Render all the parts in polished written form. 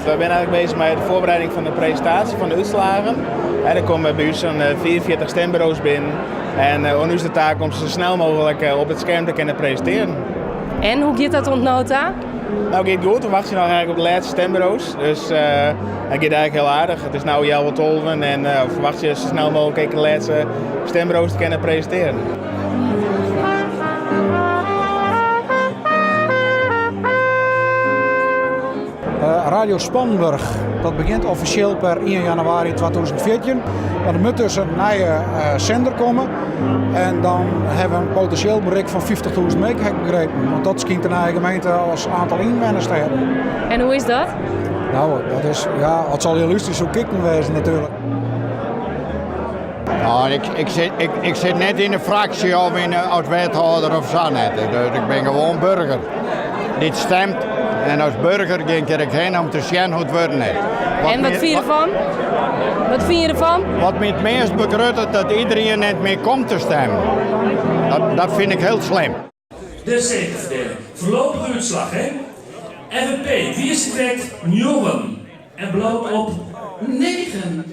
We zijn eigenlijk bezig met de voorbereiding van de presentatie van de uitslagen. Er komen bij u zo'n 44 stembureaus binnen. En ons is de taak om ze zo snel mogelijk op het scherm te kunnen presenteren. En hoe gaat dat ontnota? Nou, het gaat goed. We wachten nog eigenlijk op de laatste stembureaus. Dus het gaat eigenlijk heel aardig. Het is nu al wat 12 en we verwachten zo snel mogelijk de laatste stembureaus te kunnen presenteren. Radio Spanburg, dat begint officieel per 1 januari 2014. Er moet dus een nieuwe zender komen en dan hebben we een potentieel bereik van 50.000 meg, heb ik begrepen. Want dat schijnt een eigen gemeente als aantal inwoners te hebben. En hoe is dat? Nou, dat is, ja, het zal heel lustig zo kicken wezen natuurlijk. Nou, ik zit net in een fractie of als wethouder of zo net. Dus ik ben gewoon burger. Dit stemt. En als burger ging ik heen om te zien hoe het wordt net. En wat vind je ervan? Wat vind je ervan? Wat me het meest bekruttert dat iedereen net meer komt te stemmen. Dat vind ik heel slim. De zetelverdeling. Voorlopige uitslag, hè? FNP, wie is correct? Jongen. En bloot op 9.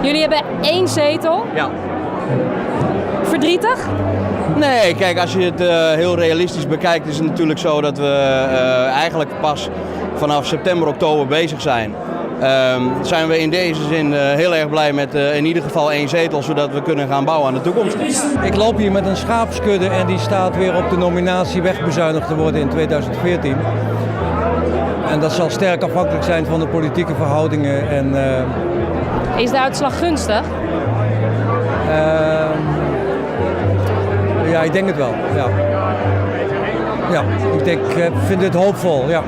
Jullie hebben 1 zetel. Ja. Verdrietig? Nee, kijk, als je het heel realistisch bekijkt, is het natuurlijk zo dat we eigenlijk pas vanaf september, oktober bezig zijn. Zijn we in deze zin heel erg blij met in ieder geval 1 zetel, zodat we kunnen gaan bouwen aan de toekomst. Ik loop hier met een schaapskudde en die staat weer op de nominatie wegbezuinigd te worden in 2014. En dat zal sterk afhankelijk zijn van de politieke verhoudingen. En, Is de uitslag gunstig? Ja, ik denk het wel. Ja. Ja, ik vind het hoopvol. Ja.